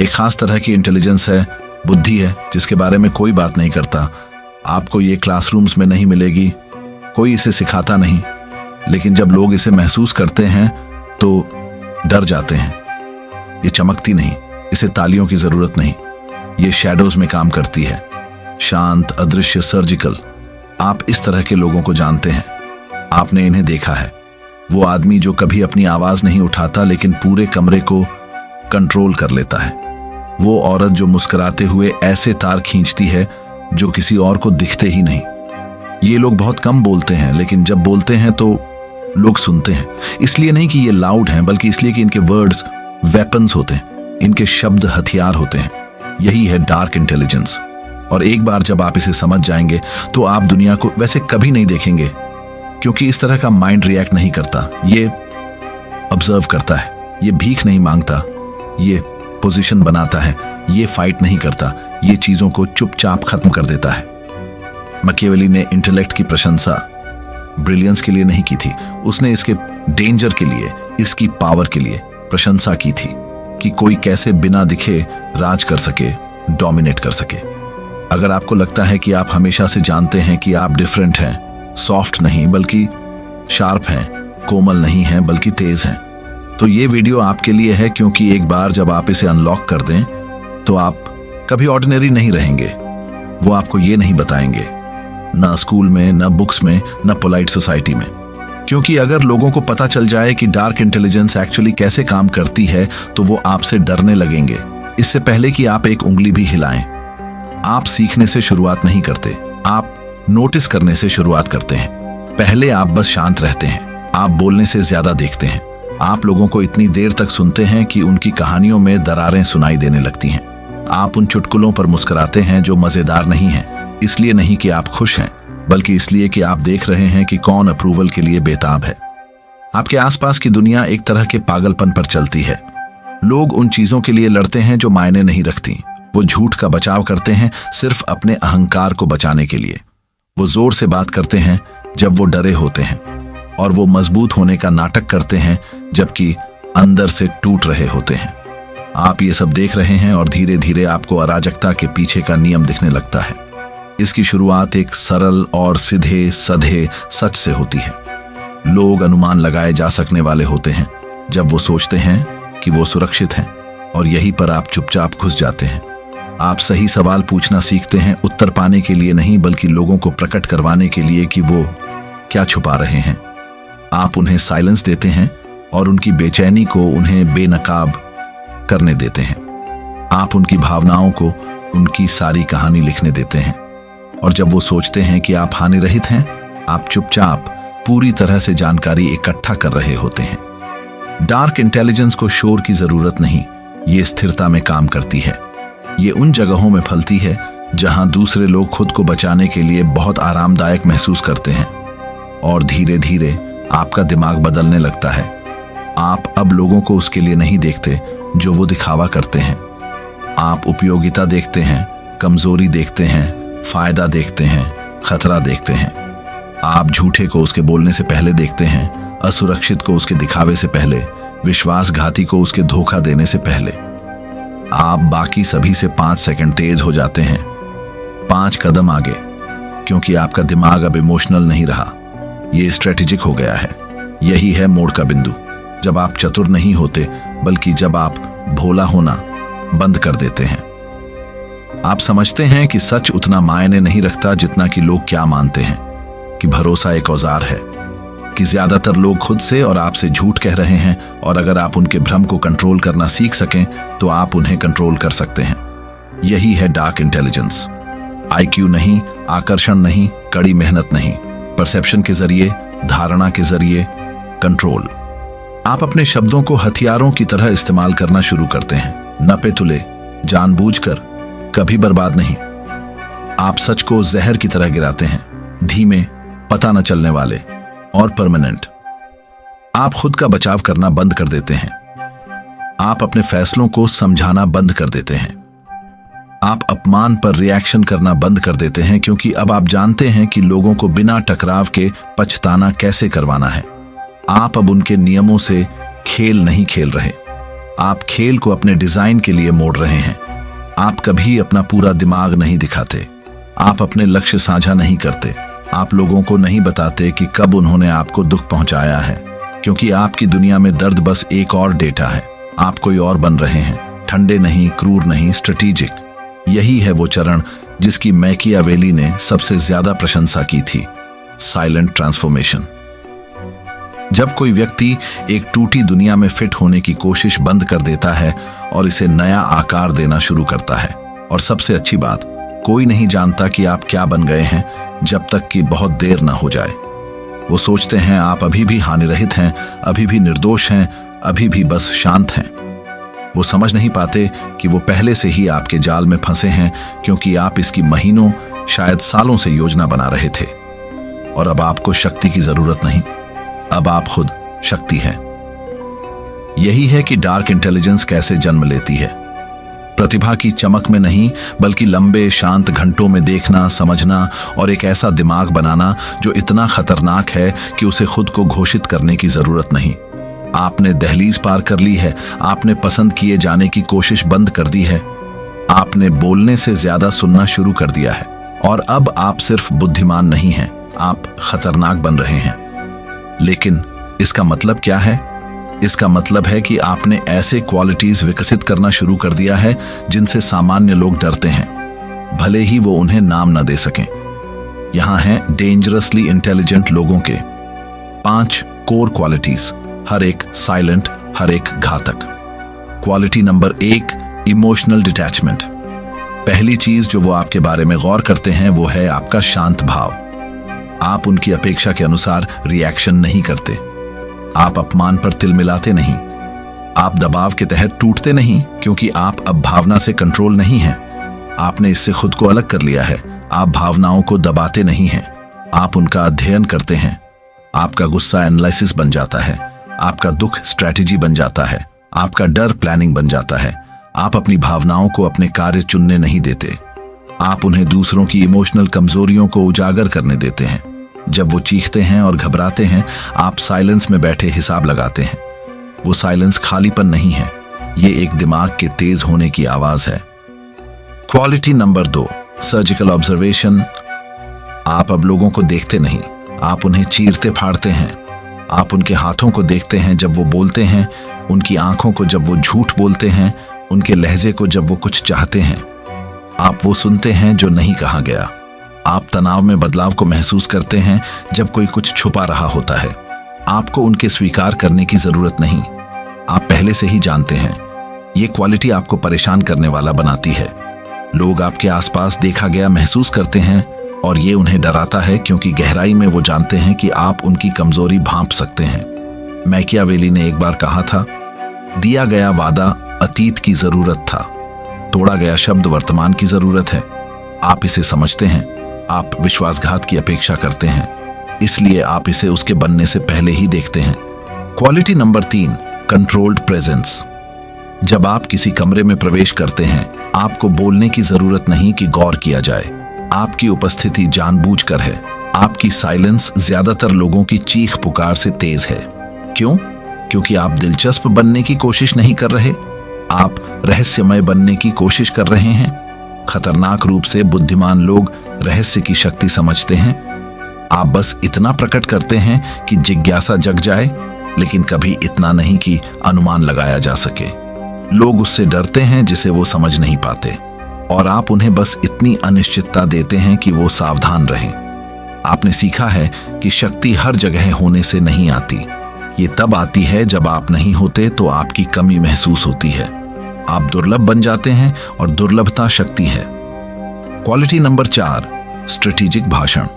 एक खास तरह की इंटेलिजेंस है, बुद्धि है, जिसके बारे में कोई बात नहीं करता। आपको ये क्लासरूम्स में नहीं मिलेगी, कोई इसे सिखाता नहीं, लेकिन जब लोग इसे महसूस करते हैं तो डर जाते हैं। ये चमकती नहीं, इसे तालियों की जरूरत नहीं, ये शैडोज में काम करती है, शांत, अदृश्य, सर्जिकल। आप इस तरह के लोगों को जानते हैं, आपने इन्हें देखा है। वो आदमी जो कभी अपनी आवाज नहीं उठाता लेकिन पूरे कमरे को कंट्रोल कर लेता है। वो औरत जो मुस्कुराते हुए ऐसे तार खींचती है जो किसी और को दिखते ही नहीं। ये लोग बहुत कम बोलते हैं, लेकिन जब बोलते हैं तो लोग सुनते हैं। इसलिए नहीं कि ये लाउड हैं, बल्कि इसलिए कि इनके वर्ड्स वेपन्स होते हैं, इनके शब्द हथियार होते हैं। यही है डार्क इंटेलिजेंस। और एक बार जब आप इसे समझ जाएंगे तो आप दुनिया को वैसे कभी नहीं देखेंगे, क्योंकि इस तरह का माइंड रिएक्ट नहीं करता। ये ऑब्जर्व करता है, ये भीख नहीं मांगता, ये पोजीशन बनाता है, ये फाइट नहीं करता, ये चीजों को चुपचाप खत्म कर देता है। मैकियावेली ने इंटेलेक्ट की प्रशंसा ब्रिलियंस के लिए नहीं की थी, उसने इसके डेंजर के लिए, इसकी पावर के लिए प्रशंसा की थी कि कोई कैसे बिना दिखे राज कर सके, डोमिनेट कर सके। अगर आपको लगता है कि आप हमेशा से जानते हैं कि आप डिफरेंट हैं, सॉफ्ट नहीं बल्कि शार्प हैं, कोमल नहीं हैं बल्कि तेज हैं, तो ये वीडियो आपके लिए है, क्योंकि एक बार जब आप इसे अनलॉक कर दें तो आप कभी ऑर्डिनरी नहीं रहेंगे। वो आपको ये नहीं बताएंगे, ना स्कूल में, ना बुक्स में, ना पोलाइट सोसाइटी में। क्योंकि अगर लोगों को पता चल जाए कि डार्क इंटेलिजेंस एक्चुअली कैसे काम करती है तो वो आपसे डरने लगेंगे, इससे पहले कि आप एक उंगली भी हिलाएं। आप सीखने से शुरुआत नहीं करते, आप नोटिस करने से शुरुआत करते हैं। पहले आप बस शांत रहते हैं, आप बोलने से ज्यादा देखते हैं। आप लोगों को इतनी देर तक सुनते हैं कि उनकी कहानियों में दरारें सुनाई देने लगती हैं। आप उन चुटकुलों पर मुस्कुराते हैं जो मजेदार नहीं हैं, इसलिए नहीं कि आप खुश हैं, बल्कि इसलिए कि आप देख रहे हैं कि कौन अप्रूवल के लिए बेताब है। आपके आसपास की दुनिया एक तरह के पागलपन पर चलती है। लोग उन चीजों के लिए लड़ते हैं जो मायने नहीं रखती। वो झूठ का बचाव करते हैं सिर्फ अपने अहंकार को बचाने के लिए। वो जोर से बात करते हैं जब वो डरे होते हैं, और वो मजबूत होने का नाटक करते हैं जबकि अंदर से टूट रहे होते हैं। आप ये सब देख रहे हैं और धीरे धीरे आपको अराजकता के पीछे का नियम दिखने लगता है। इसकी शुरुआत एक सरल और सीधे सधे सच से होती है। लोग अनुमान लगाए जा सकने वाले होते हैं जब वो सोचते हैं कि वो सुरक्षित हैं, और यहीं पर आप चुपचाप घुस जाते हैं। आप सही सवाल पूछना सीखते हैं, उत्तर पाने के लिए नहीं बल्कि लोगों को प्रकट करवाने के लिए कि वो क्या छुपा रहे हैं। आप उन्हें साइलेंस देते हैं और उनकी बेचैनी को उन्हें बेनकाब करने देते हैं। आप उनकी भावनाओं को उनकी सारी कहानी लिखने देते हैं, और जब वो सोचते हैं कि आप हानि रहित हैं, आप चुपचाप पूरी तरह से जानकारी इकट्ठा कर रहे होते हैं। डार्क इंटेलिजेंस को शोर की जरूरत नहीं, ये स्थिरता में काम करती है। ये उन जगहों में फलती है जहां दूसरे लोग खुद को बचाने के लिए बहुत आरामदायक महसूस करते हैं, और धीरे धीरे आपका दिमाग बदलने लगता है। आप अब लोगों को उसके लिए नहीं देखते जो वो दिखावा करते हैं। आप उपयोगिता देखते हैं, कमजोरी देखते हैं, फायदा देखते हैं, खतरा देखते हैं। आप झूठे को उसके बोलने से पहले देखते हैं, असुरक्षित को उसके दिखावे से पहले, विश्वासघाती को उसके धोखा देने से पहले। आप बाकी सभी से 5 सेकंड तेज हो जाते हैं, 5 कदम आगे, क्योंकि आपका दिमाग अब इमोशनल नहीं रहा, ये स्ट्रेटेजिक हो गया है। यही है मोड़ का बिंदु, जब आप चतुर नहीं होते बल्कि जब आप भोला होना बंद कर देते हैं। आप समझते हैं कि सच उतना मायने नहीं रखता जितना कि लोग क्या मानते हैं, कि भरोसा एक औजार है, कि ज्यादातर लोग खुद से और आपसे झूठ कह रहे हैं, और अगर आप उनके भ्रम को कंट्रोल करना सीख सकें तो आप उन्हें कंट्रोल कर सकते हैं। यही है डार्क इंटेलिजेंस। आईक्यू नहीं, आकर्षण नहीं, कड़ी मेहनत नहीं, परसेप्शन के जरिए, धारणा के जरिए कंट्रोल। आप अपने शब्दों को हथियारों की तरह इस्तेमाल करना शुरू करते हैं, नपे तुले, जानबूझकर, कभी बर्बाद नहीं। आप सच को जहर की तरह गिराते हैं, धीमे, पता न चलने वाले और परमानेंट। आप खुद का बचाव करना बंद कर देते हैं। आप अपने फैसलों को समझाना बंद कर देते हैं। आप अपमान पर रिएक्शन करना बंद कर देते हैं, क्योंकि अब आप जानते हैं कि लोगों को बिना टकराव के पछताना कैसे करवाना है। आप अब उनके नियमों से खेल नहीं खेल रहे, आप खेल को अपने डिजाइन के लिए मोड़ रहे हैं। आप कभी अपना पूरा दिमाग नहीं दिखाते। आप अपने लक्ष्य साझा नहीं करते। आप लोगों को नहीं बताते कि कब उन्होंने आपको दुख पहुंचाया है, क्योंकि आपकी दुनिया में दर्द बस एक और डेटा है। आप कोई और बन रहे हैं, ठंडे नहीं, क्रूर नहीं, स्ट्रेटेजिक। यही है वो चरण जिसकी मैकियावेली ने सबसे ज्यादा प्रशंसा की थी, साइलेंट ट्रांसफॉर्मेशन। जब कोई व्यक्ति एक टूटी दुनिया में फिट होने की कोशिश बंद कर देता है और इसे नया आकार देना शुरू करता है, और सबसे अच्छी बात, कोई नहीं जानता कि आप क्या बन गए हैं जब तक कि बहुत देर ना हो जाए। वो सोचते हैं आप अभी भी हानिरहित हैं, अभी भी निर्दोष हैं, अभी भी बस शांत हैं। वो समझ नहीं पाते कि वो पहले से ही आपके जाल में फंसे हैं, क्योंकि आप इसकी महीनों, शायद सालों से योजना बना रहे थे। और अब आपको शक्ति की जरूरत नहीं, अब आप खुद शक्ति हैं। यही है कि डार्क इंटेलिजेंस कैसे जन्म लेती है। प्रतिभा की चमक में नहीं, बल्कि लंबे शांत घंटों में देखना, समझना और एक ऐसा दिमाग बनाना जो इतना खतरनाक है कि उसे खुद को घोषित करने की जरूरत नहीं। आपने दहलीज पार कर ली है। आपने पसंद किए जाने की कोशिश बंद कर दी है। आपने बोलने से ज्यादा सुनना शुरू कर दिया है। और अब आप सिर्फ बुद्धिमान नहीं हैं, आप खतरनाक बन रहे हैं। लेकिन इसका मतलब क्या है? इसका मतलब है कि आपने ऐसे क्वालिटीज विकसित करना शुरू कर दिया है जिनसे सामान्य लोग डरते हैं, भले ही वो उन्हें नाम न दे सकें। यहां हैं डेंजरसली इंटेलिजेंट लोगों के 5 कोर क्वालिटीज, हर एक साइलेंट, हर एक घातक। Quality number 1, emotional detachment. पहली चीज जो वो आपके बारे में गौर करते हैं वो है आपका शांत भाव। आप उनकी अपेक्षा के अनुसार रिएक्शन नहीं करते। आप अपमान पर तिल मिलाते नहीं। आप दबाव के तहत टूटते नहीं, क्योंकि आप अब भावना से कंट्रोल नहीं हैं। आपने इससे खुद को अलग कर लिया है। आप भावनाओं को दबाते नहीं हैं, आप उनका अध्ययन करते हैं। आपका गुस्सा एनालिसिस बन जाता है, आपका दुख स्ट्रैटेजी बन जाता है, आपका डर प्लानिंग बन जाता है। आप अपनी भावनाओं को अपने कार्य चुनने नहीं देते। आप उन्हें दूसरों की इमोशनल कमजोरियों को उजागर करने देते हैं। जब वो चीखते हैं और घबराते हैं, आप साइलेंस में बैठे हिसाब लगाते हैं। वो साइलेंस खालीपन नहीं है, ये एक दिमाग के तेज होने की आवाज है। Quality number 2, surgical observation. आप अब लोगों को देखते नहीं, आप उन्हें चीरते फाड़ते हैं। आप उनके हाथों को देखते हैं जब वो बोलते हैं, उनकी आंखों को जब वो झूठ बोलते हैं, उनके लहजे को जब वो कुछ चाहते हैं। आप वो सुनते हैं जो नहीं कहा गया। आप तनाव में बदलाव को महसूस करते हैं जब कोई कुछ छुपा रहा होता है। आपको उनके स्वीकार करने की जरूरत नहीं, आप पहले से ही जानते हैं। ये क्वालिटी आपको परेशान करने वाला बनाती है। लोग आपके आसपास देखा गया महसूस करते हैं और ये उन्हें डराता है, क्योंकि गहराई में वो जानते हैं कि आप उनकी कमजोरी भांप सकते हैं। मैकियावेली ने एक बार कहा था, दिया गया वादा अतीत की जरूरत था, तोड़ा गया शब्द वर्तमान की जरूरत है। आप इसे समझते हैं, आप विश्वासघात की अपेक्षा करते हैं, इसलिए आप इसे उसके बनने से पहले ही देखते हैं। Quality number 3, controlled presence. जब आप किसी कमरे में प्रवेश करते हैं, आपको बोलने की जरूरत नहीं कि गौर किया जाए। आपकी उपस्थिति जानबूझकर है। आपकी साइलेंस ज्यादातर लोगों की चीख पुकार से तेज है। क्यों? क्योंकि आप दिलचस्प बनने की कोशिश नहीं कर रहे, आप रहस्यमय बनने की कोशिश कर रहे हैं। खतरनाक रूप से बुद्धिमान लोग रहस्य की शक्ति समझते हैं। आप बस इतना प्रकट करते हैं कि जिज्ञासा जग जाए, लेकिन कभी इतना नहीं कि अनुमान लगाया जा सके। लोग उससे डरते हैं जिसे वो समझ नहीं पाते, और आप उन्हें बस इतनी अनिश्चितता देते हैं कि वो सावधान रहें। आपने सीखा है कि शक्ति हर जगह होने से नहीं आती, ये तब आती है जब आप नहीं होते तो आपकी कमी महसूस होती है। आप दुर्लभ बन जाते हैं और दुर्लभता शक्ति है। क्वालिटी नंबर 4, स्ट्रेटेजिक भाषण।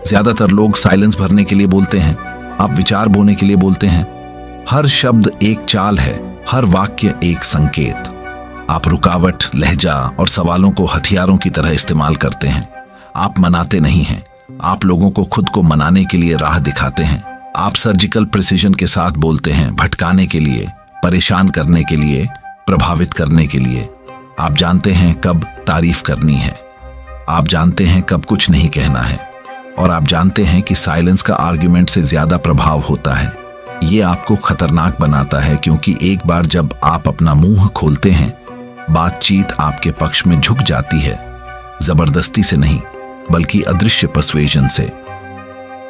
ज्यादातर लोग साइलेंस भरने के लिए बोलते हैं, आप विचार बोने के लिए बोलते हैं। हर शब्द एक चाल है, हर वाक्य एक संकेत। आप रुकावट, लहजा और सवालों को हथियारों की तरह इस्तेमाल करते हैं। आप मनाते नहीं हैं, आप लोगों को खुद को मनाने के लिए राह दिखाते हैं। आप सर्जिकल प्रिसीजन के साथ बोलते हैं, भटकाने के लिए, परेशान करने के लिए, प्रभावित करने के लिए। आप जानते हैं कब तारीफ करनी है, आप जानते हैं कब कुछ नहीं कहना है, और आप जानते हैं कि साइलेंस का आर्गुमेंट से ज्यादा प्रभाव होता है। ये आपको खतरनाक बनाता है, क्योंकि एक बार जब आप अपना मुंह खोलते हैं, बातचीत आपके पक्ष में झुक जाती है, जबरदस्ती से नहीं बल्कि अदृश्य पर्सुएजन से।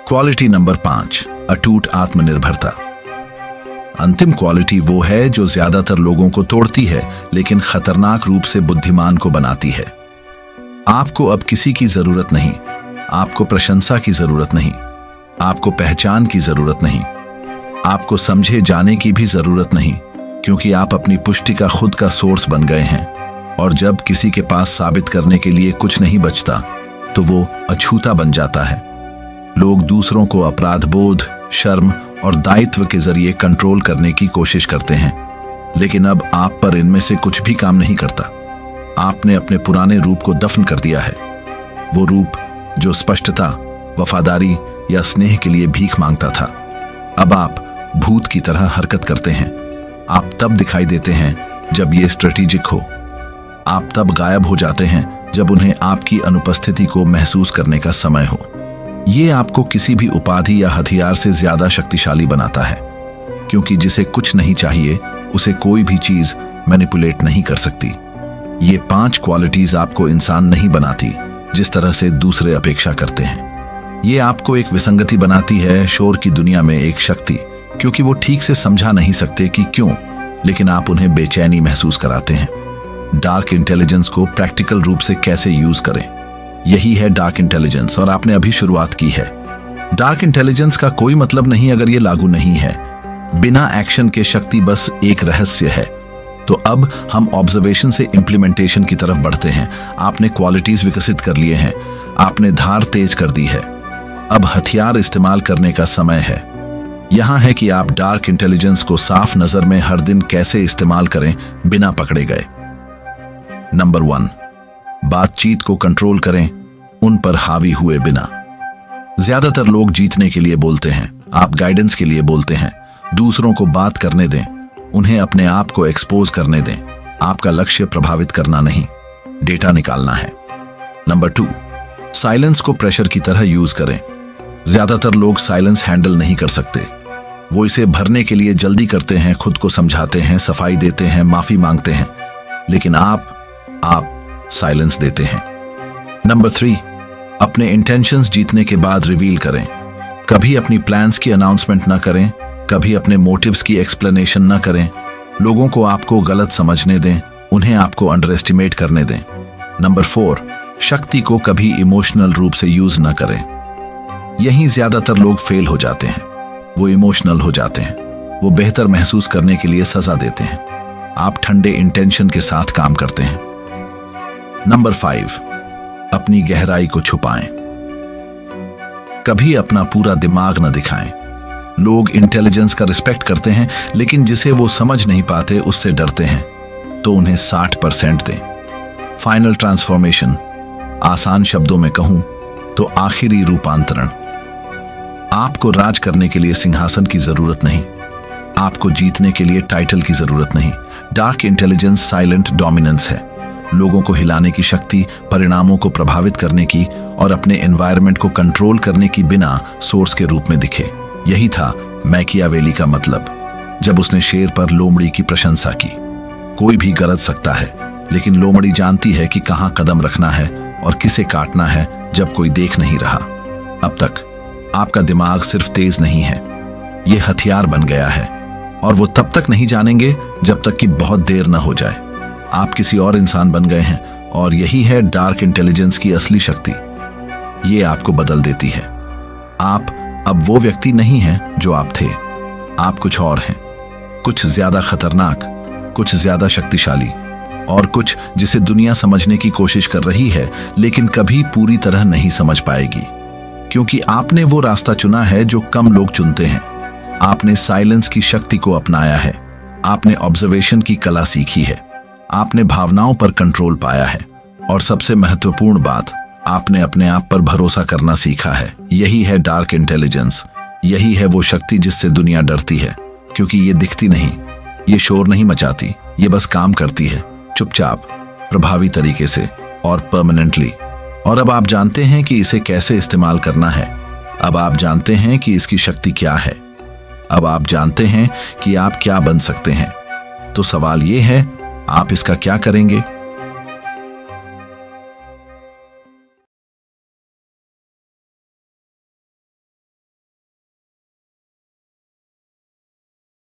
क्वालिटी नंबर 5, अटूट आत्मनिर्भरता। अंतिम क्वालिटी वो है जो ज्यादातर लोगों को तोड़ती है, लेकिन खतरनाक रूप से बुद्धिमान को बनाती है। आपको अब किसी की जरूरत नहीं, आपको प्रशंसा की जरूरत नहीं, आपको पहचान की जरूरत नहीं, आपको समझे जाने की भी जरूरत नहीं, क्योंकि आप अपनी पुष्टि का खुद का सोर्स बन गए हैं। और जब किसी के पास साबित करने के लिए कुछ नहीं बचता, तो वो अछूता बन जाता है। लोग दूसरों को अपराध बोध, शर्म और दायित्व के जरिए कंट्रोल करने की कोशिश करते हैं, लेकिन अब आप पर इनमें से कुछ भी काम नहीं करता। आपने अपने पुराने रूप को दफन कर दिया है, वो रूप जो स्पष्टता, वफादारी या स्नेह के लिए भीख मांगता था। अब आप भूत की तरह हरकत करते हैं। आप तब दिखाई देते हैं जब ये स्ट्रेटेजिक हो। आप तब गायब हो जाते हैं जब उन्हें आपकी अनुपस्थिति को महसूस करने का समय हो। ये आपको किसी भी उपाधि या हथियार से ज्यादा शक्तिशाली बनाता है, क्योंकि जिसे कुछ नहीं चाहिए उसे कोई भी चीज मैनिपुलेट नहीं कर सकती। ये 5 क्वालिटीज आपको इंसान नहीं बनाती जिस तरह से दूसरे अपेक्षा करते हैं। ये आपको एक विसंगति बनाती है, शोर की दुनिया में एक शक्ति, क्योंकि वो ठीक से समझा नहीं सकते कि क्यों, लेकिन आप उन्हें बेचैनी महसूस कराते हैं। डार्क इंटेलिजेंस को प्रैक्टिकल रूप से कैसे यूज करें, यही है डार्क इंटेलिजेंस, और आपने अभी शुरुआत की है। डार्क इंटेलिजेंस का कोई मतलब नहीं अगर ये लागू नहीं है। बिना एक्शन के शक्ति बस एक रहस्य है। तो अब हम ऑब्जर्वेशन से इंप्लीमेंटेशन की तरफ बढ़ते हैं। आपने क्वालिटीज विकसित कर लिए हैं, आपने धार तेज कर दी है। अब हथियार इस्तेमाल करने का समय है। यहां है कि आप डार्क इंटेलिजेंस को साफ नजर में हर दिन कैसे इस्तेमाल करें बिना पकड़े गए। नंबर 1, बातचीत को कंट्रोल करें, उन पर हावी हुए बिना। ज्यादातर लोग जीतने के लिए बोलते हैं, आप गाइडेंस के लिए बोलते हैं। दूसरों को बात करने दें, उन्हें अपने आप को एक्सपोज करने दें। आपका लक्ष्य प्रभावित करना नहीं, डेटा निकालना है। नंबर 2, साइलेंस को प्रेशर की तरह यूज करें। ज्यादातर लोग साइलेंस हैंडल नहीं कर सकते। वो इसे भरने के लिए जल्दी करते हैं, खुद को समझाते हैं, सफाई देते हैं, माफी मांगते हैं, लेकिन आप साइलेंस देते हैं। नंबर 3, अपने इंटेंशंस जीतने के बाद रिवील करें। कभी अपनी प्लान्स की अनाउंसमेंट ना करें, कभी अपने मोटिव्स की एक्सप्लेनेशन ना करें। लोगों को आपको गलत समझने दें, उन्हें आपको अंडर एस्टिमेट करने दें। नंबर 4, शक्ति को कभी इमोशनल रूप से यूज ना करें। यहीं ज्यादातर लोग फेल हो जाते हैं। वो इमोशनल हो जाते हैं, वो बेहतर महसूस करने के लिए सजा देते हैं। आप ठंडे इंटेंशन के साथ काम करते हैं। नंबर 5, अपनी गहराई को छुपाएं। कभी अपना पूरा दिमाग न दिखाएं। लोग इंटेलिजेंस का रिस्पेक्ट करते हैं, लेकिन जिसे वो समझ नहीं पाते उससे डरते हैं, तो उन्हें 60% दें। फाइनल ट्रांसफॉर्मेशन, आसान शब्दों में कहूं तो आखिरी रूपांतरण। आपको राज करने के लिए सिंहासन की जरूरत नहीं, आपको जीतने के लिए टाइटल की जरूरत नहीं। डार्क इंटेलिजेंस साइलेंट डोमिनेंस है, लोगों को हिलाने की शक्ति, परिणामों को प्रभावित करने की और अपने एनवायरनमेंट को कंट्रोल करने की बिना सोर्स के रूप में दिखे। यही था मैकियावेली का मतलब, जब उसने शेर पर लोमड़ी की प्रशंसा की। कोई भी गरज सकता है, लेकिन लोमड़ी जानती है कि कहां कदम रखना है और किसे काटना है जब कोई देख नहीं रहा। अब तक आपका दिमाग सिर्फ तेज नहीं है, ये हथियार बन गया है, और वो तब तक नहीं जानेंगे जब तक कि बहुत देर न हो जाए। आप किसी और इंसान बन गए हैं, और यही है डार्क इंटेलिजेंस की असली शक्ति। ये आपको बदल देती है। आप अब वो व्यक्ति नहीं हैं जो आप थे। आप कुछ और हैं, कुछ ज्यादा खतरनाक, कुछ ज्यादा शक्तिशाली, और कुछ जिसे दुनिया समझने की कोशिश कर रही है, लेकिन कभी पूरी तरह नहीं समझ पाएगी, क्योंकि आपने वो रास्ता चुना है जो कम लोग चुनते हैं। आपने साइलेंस की शक्ति को अपनाया है, आपने ऑब्जर्वेशन की कला सीखी है, आपने भावनाओं पर कंट्रोल पाया है, और सबसे महत्वपूर्ण बात, आपने अपने आप पर भरोसा करना सीखा है। यही है डार्क इंटेलिजेंस, यही है वो शक्ति जिससे दुनिया डरती है, क्योंकि ये दिखती नहीं, ये शोर नहीं मचाती, ये बस काम करती है, चुपचाप, प्रभावी तरीके से और परमानेंटली। और अब आप जानते हैं कि इसे कैसे इस्तेमाल करना है। अब आप जानते हैं कि इसकी शक्ति क्या है। अब आप जानते हैं कि आप क्या बन सकते हैं। तो सवाल ये है, आप इसका क्या करेंगे?